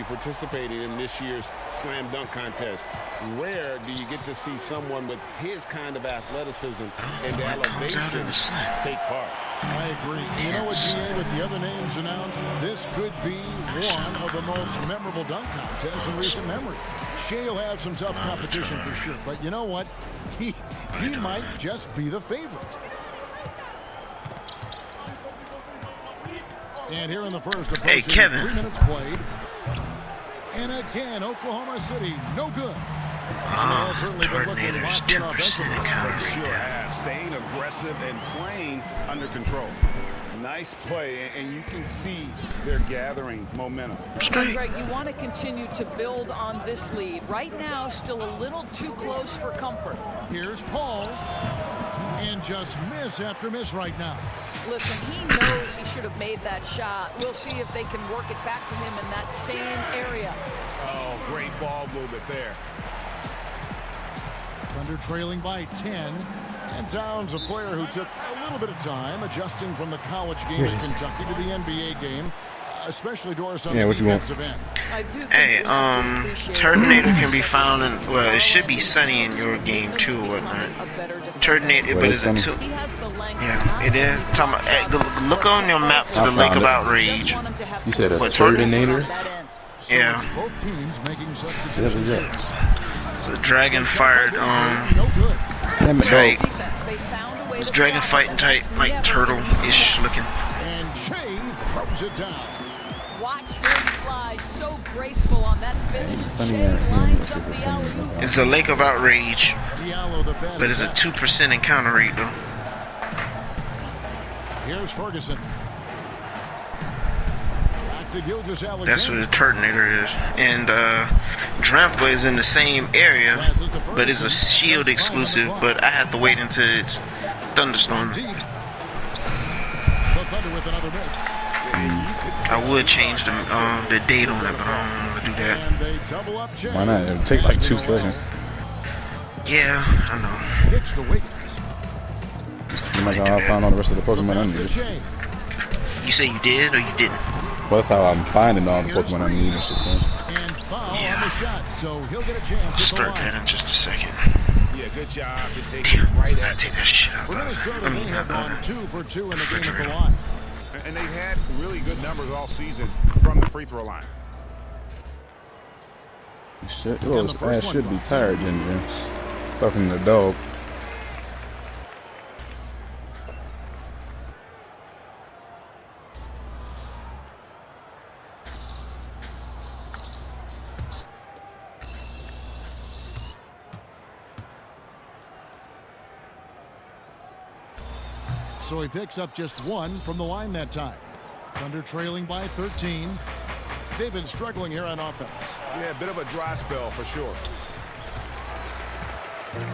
be participating in this year's slam dunk contest. Rare do you get to see someone with his kind of athleticism and elevation take part. I agree. You know what, GA, with the other names announced, this could be one of the most memorable dunk contests in recent memory. Shea will have some tough competition for sure, but you know what? He might just be the favorite. And here in the first, hey, Kevin. 3 minutes played. And again, Oklahoma City, no good. Coordinators 2% encounter. They sure have. Staying aggressive and playing under control. Nice play, and you can see they're gathering momentum. Greg, you want to continue to build on this lead. Right now, still a little too close for comfort. Here's Paul. And just miss after miss right now. Listen, he knows he should have made that shot. We'll see if they can work it back to him in that same area. Oh, great ball movement there. Thunder trailing by 10. And Towns, a player who took a little bit of time adjusting from the college game in Kentucky to the NBA game, especially Doris on the defensive end. Hey, Turtonator can be found in, well, it should be Sunny in your game too or whatnot. Turtonator, but it's a two. Yeah, it is. Look on your map to the Lake of Outrage. You said a Turtonator? Yeah. Both teams making substitutions. Yes. It's a dragon fired type. It's dragon fighting type, like turtle-ish looking. And Shea throws it down. Watch him fly, so graceful on that finish. It's the Lake of Outrage, but it's a 2% encounter rate though. Here's Ferguson. That's what the Turtonator is. And Drampa is in the same area, but it's a Shield exclusive, but I have to wait until it's Thunderstorm. I would change the date on it, but I don't want to do that. Why not? It'll take like 2 seconds. Yeah, I know. You might have found all the rest of the Pokemon I needed. You say you did or you didn't? Well, that's how I'm finding all the Pokemon I need. Yeah. I'll start that in just a second. Yeah, good job. I take that shit out. And they've had really good numbers all season from the free throw line. His ass should be tired, Ginger. Talking to the dog. So he picks up just 1 from the line that time. Thunder trailing by 13. They've been struggling here on offense. Yeah, a bit of a dry spell for sure.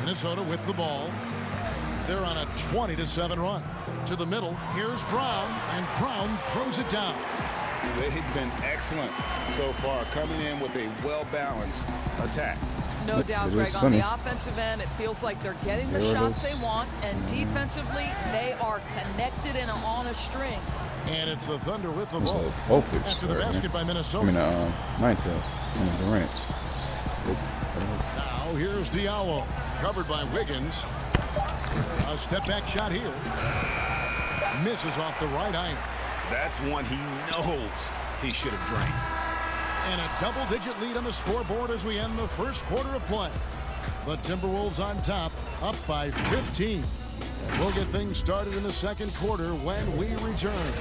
Minnesota with the ball. They're on a 20-7 run. To the middle, here's Brown, and Brown throws it down. They've been excellent so far, coming in with a well-balanced attack. No doubt, Greg, on the offensive end, it feels like they're getting the shots they want, and defensively, they are connected and on a string. And it's the Thunder with the ball. After the basket by Minnesota. Ninetales. Durant. Now here's Diallo, covered by Wiggins. A step-back shot here. Misses off the right iron. That's one he knows he should have drained. And a double-digit lead on the scoreboard as we end the first quarter of play. The Timberwolves on top, up by 15. And we'll get things started in the second quarter when we return.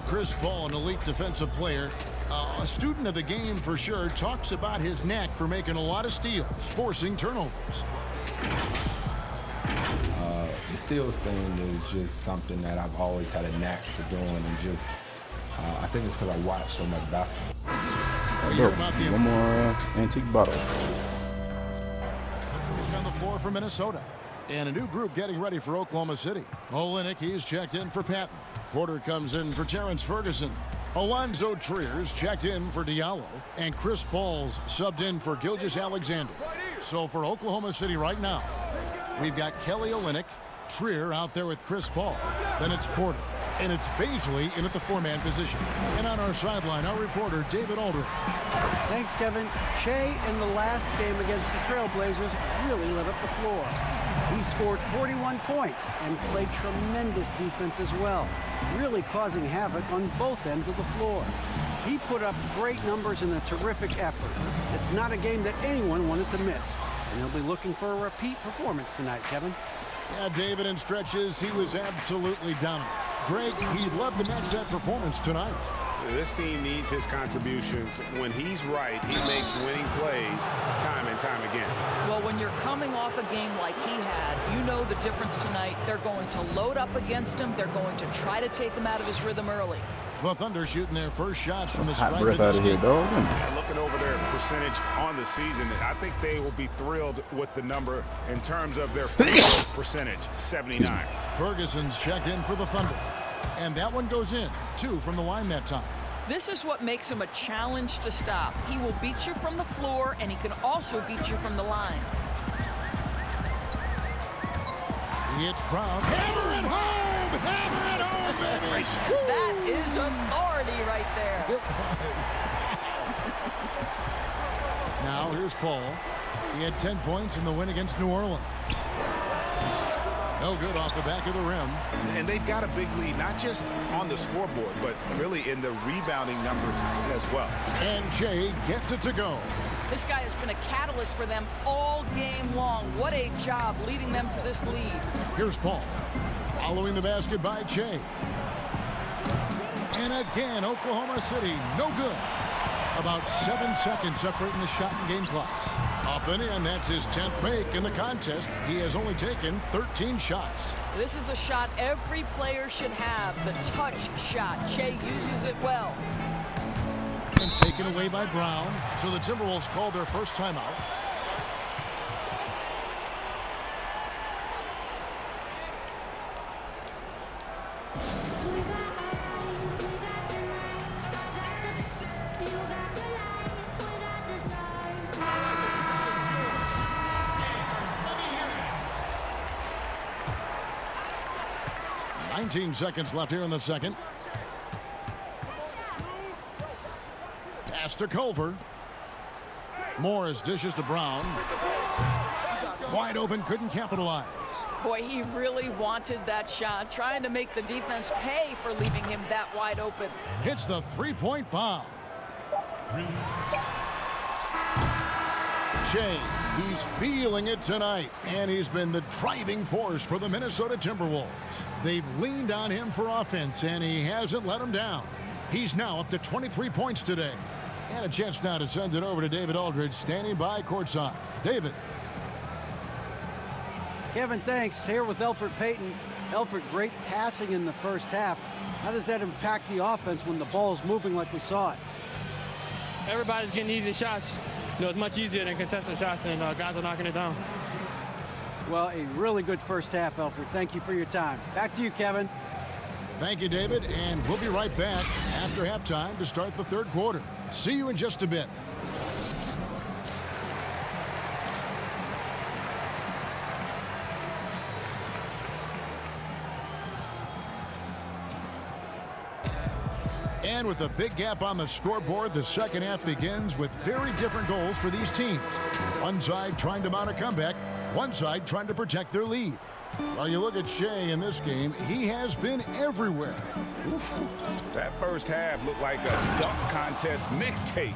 Chris Paul, an elite defensive player, a student of the game for sure, talks about his knack for making a lot of steals, forcing turnovers. The steals thing is just something that I've always had a knack for doing, and just I think it's because I watch so much basketball. One more antique bottle. On the floor for Minnesota. And a new group getting ready for Oklahoma City. Olenek, he's checked in for Patton. Porter comes in for Terrence Ferguson. Alonzo Trier's checked in for Diallo. And Chris Paul's subbed in for Gilgeous-Alexander. So for Oklahoma City right now, we've got Kelly Olynyk, Trier out there with Chris Paul. Then it's Porter. And it's Baisley in at the 4-man position. And on our sideline, our reporter, David Aldridge. Thanks, Kevin. Shea in the last game against the Trailblazers really lit up the floor. He scored 41 points and played tremendous defense as well, really causing havoc on both ends of the floor. He put up great numbers in a terrific effort. It's not a game that anyone wanted to miss, and he'll be looking for a repeat performance tonight, Kevin. Yeah, David, in stretches, he was absolutely dominant. Greg, he'd love to match that performance tonight. This team needs his contributions. When he's right, he makes winning plays time and time again. Well, when you're coming off a game like he had, you know the difference tonight. They're going to load up against him. They're going to try to take him out of his rhythm early. The Thunder shooting their first shots from the Hot stripe breath of out this of here, game. dog. And looking over their percentage on the season, I think they will be thrilled with the number in terms of their free throw percentage, 79. Ferguson's checked in for the Thunder. And that one goes in. 2 from the line that time. This is what makes him a challenge to stop. He will beat you from the floor, and he can also beat you from the line. It's Brown. Hammer it home! Hammer it home, baby! That is authority right there. Now here's Paul. He had 10 points in the win against New Orleans. No good off the back of the rim. And they've got a big lead, not just on the scoreboard, but really in the rebounding numbers as well. And Jay gets it to go. This guy has been a catalyst for them all game long. What a job leading them to this lead. Here's Paul. Following the basket by Jay. And again, Oklahoma City, no good. About 7 seconds separating the shot and game clocks. Up and in, that's his 10th make in the contest. He has only taken 13 shots. This is a shot every player should have, the touch shot. Shea uses it well. And taken away by Brown. So the Timberwolves call their first timeout. Seconds left here in the second. Pass to Culver. Morris dishes to Brown. Wide open, couldn't capitalize. Boy, he really wanted that shot, trying to make the defense pay for leaving him that wide open. Hits the three-point bomb. Shea, he's feeling it tonight, and he's been the driving force for the Minnesota Timberwolves. They've leaned on him for offense, and he hasn't let them down. He's now up to 23 points today. And a chance now to send it over to David Aldridge, standing by courtside. David. Kevin, thanks. Here with Elfrid Payton. Elfrid, great passing in the first half. How does that impact the offense when the ball is moving like we saw it? Everybody's getting easy shots. You know, it's much easier than contested shots, and guys are knocking it down. Well, a really good first half, Elfrid. Thank you for your time. Back to you, Kevin. Thank you, David, and we'll be right back after halftime to start the third quarter. See you in just a bit. And with a big gap on the scoreboard, the second half begins with very different goals for these teams. One side trying to mount a comeback, one side trying to protect their lead. Well, you look at Shea in this game, he has been everywhere. That first half looked like a dunk contest mixtape.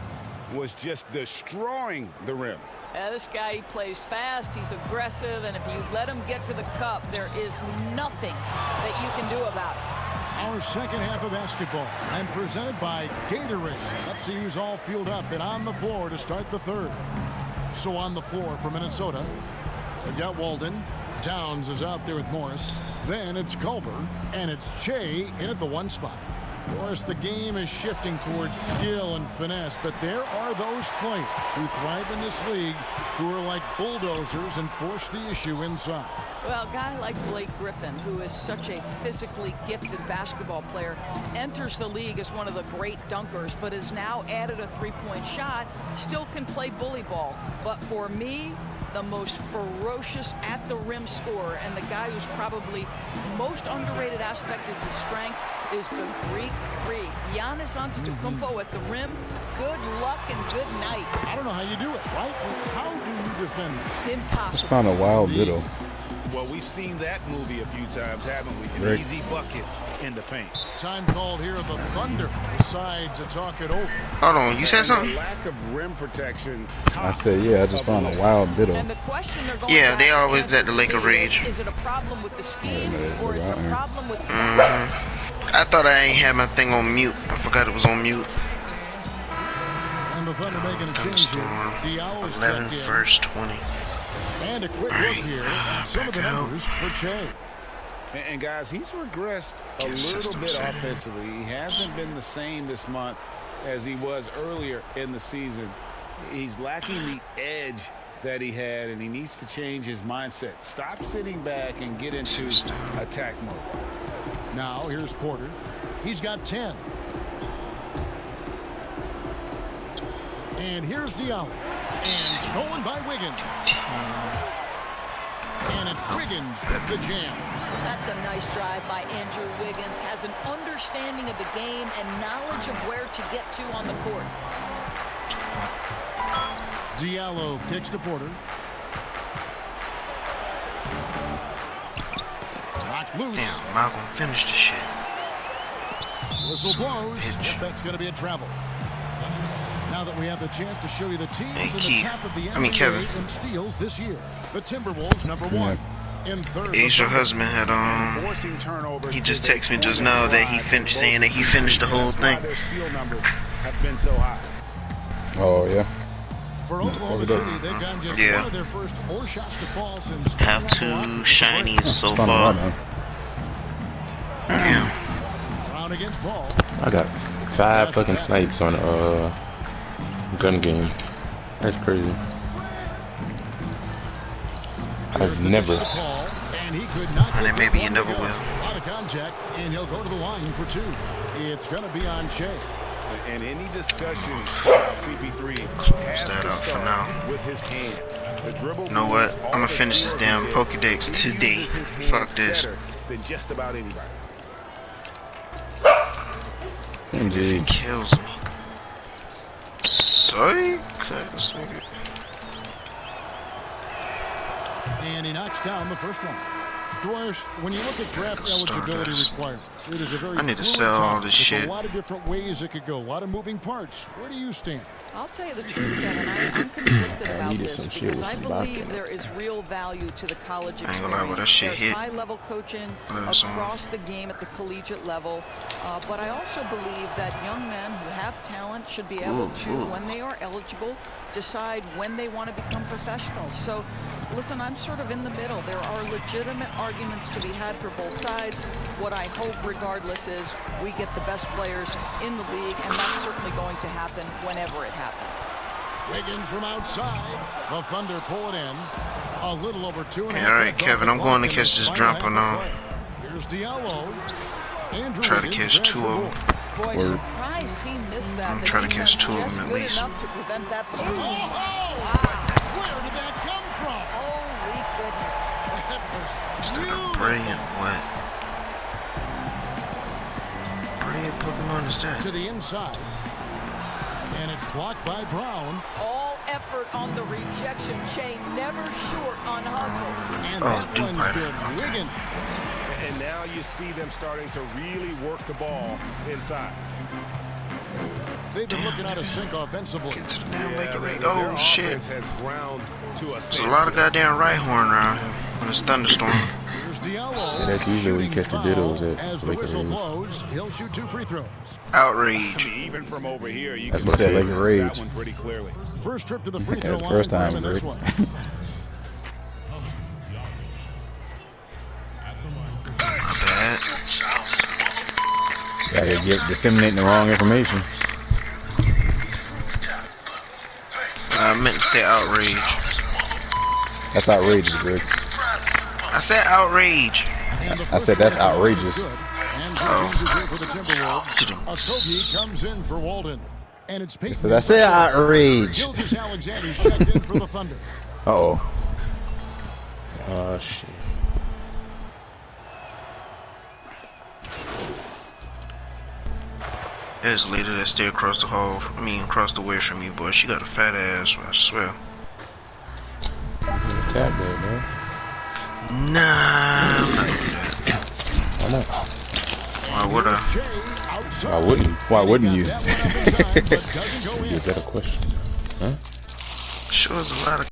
Was just destroying the rim. This guy, he plays fast, he's aggressive, and if you let him get to the cup, there is nothing that you can do about it. Our second half of basketball, and presented by Gatorade. Let's see who's all fueled up and on the floor to start the third. So on the floor for Minnesota, we've got Walden. Towns is out there with Morris. Then it's Culver, and it's Shea in at the one spot. Of course, the game is shifting towards skill and finesse, but there are those players who thrive in this league who are like bulldozers and force the issue inside. Well, a guy like Blake Griffin, who is such a physically gifted basketball player, enters the league as one of the great dunkers, but has now added a three-point shot, still can play bully ball. But for me, the most ferocious at-the-rim scorer and the guy who's probably most underrated aspect is his strength is the Greek freak. Giannis Antetokounmpo at the rim, good luck and good night. I don't know how you do it, right? How do you defend this? Impossible. It's kind of wild little. Well, we've seen that movie a few times, haven't we? An Right. easy bucket in the paint. Time called here. The Thunder decide to talk it over. Hold on, you said And the something? lack of rim protection. I said, yeah, I just found a wild little. And the question they're going Yeah, back they to always answer at the Laker to me Rage. Is it a problem with the scheme or is it a problem with the I thought I ain't had my thing on mute. I forgot it was on mute. And the Thunder making a change here. Thunderstorm. Diallo's 11 checked in. verse 20. And a quick look here at some of the numbers for Che. And guys, he's regressed a Get little system bit set. offensively. He hasn't been the same this month as he was earlier in the season. He's lacking the edge that he had, and he needs to change his mindset. Stop sitting back and get into attack mode. Now here's Porter. He's got 10. And here's Diallo. And stolen by Wiggins. And it's Wiggins with the jam. That's a nice drive by Andrew Wiggins. Has an understanding of the game and knowledge of where to get to on the court. Diallo kicks to Porter. Knocked loose. Damn, Malcolm finished the shit. Whistle blows. Yep, that's going to be a travel. Now that we have the chance to show you the teams Hey, in the Keith. top of the I mean, Kevin. NBA in steals this year. The Timberwolves number 1. In third, the Asia Thunder. husband had Forcing turnovers. he just texted me just now that he finished saying that he finished the whole That's why thing. their steal numbers have been so high. Oh, yeah. For Oklahoma Over City, there. they've gotten just Yeah. one of their first 4 shots to fall since Have starting off the two lock. shinies so Fun far. right now. Damn. Brown against Paul. I got 5 fucking snipes on gun game. That's crazy. Here's I've the never. dish to Paul, and he could not And get then maybe that you one never to go. will. Out of contact, and he'll go to the line for 2. It's going to be on Che. And any discussion about CP3 has that to out for start now. with his hands. The dribble You know moves what? all I'ma the finish this skills damn he is. Pokedex He today. uses his hands Fuck this. better than just about anybody. MG. It kills me. Sorry? This nigga. And he knocks down the first one. Dwars, when you look at draft Stardust. eligibility requirements, it is a very I need to fluid sell all topic. this There's shit. a lot of different ways it could go, a lot of moving parts. Where do you stand? I'll tell you the truth, Kevin. I'm conflicted I about needed this some shit because with I some believe basket. there is real value to the college I ain't gonna lie, but that experience. shit There's hit. high-level coaching Let us on. across the game at the collegiate level. But I also believe that young men who have talent should be able to, when they are eligible, decide when they want to become professionals. So, listen, I'm sort of in the middle. There are legitimate arguments to be had for both sides. What I hope, regardless, is we get the best players in the league, and that's certainly going to happen whenever it happens. Wiggins from outside. The Thunder pull it in. A little over 2.5 Yeah, all right, minutes off Kevin, the I'm going to clock in catch this final half jumper of now. play. Here's Diallo. Andrew Try to Wiggins catch grabs 2 the of board. them. Boy, Word. surprised he missed that. I'm The trying to catch defense 2 of just them at good least. enough to prevent that. Where did that come from? Holy goodness. That was Is that a beautiful. brilliant what? Brilliant Pokemon is that? To the inside. And it's blocked by Brown. All effort on the rejection chain, never short on hustle. And Oh, that dude, one's right. good. Wiggins. And now you see them starting to really work the ball inside. They've been looking out of sync offensively. Get to the damn Laker Rage. Their Oh shit. offense has ground to a There's a lot of goddamn right horn around here when it's thunderstorm. Here's Diallo. Yeah, that's usually when you shooting catch the foul. diddles at As the Laker whistle Rage. blows, he'll shoot 2 free throws. Outrage. Even from over here, you That's can what I said, see Laker Rage. that one pretty clearly. First trip to the free Yeah, throw the line first for him time, in this Rick. one. Bad. You're disseminating the wrong information. I meant to say outrage. That's outrageous, Rick. I said outrage. I said that's outrageous. Comes in for Walden. And it's So I said outrage. Uh-oh. Oh, shit. There's a lady that stay across the hall. I mean, across the way from me, boy. She got a fat ass, I swear. Tap that, man. Nah, I'm not doing that. Why not? Why would I? Why wouldn't? Why wouldn't you? Is that a question? Huh? Sure, there's a lot of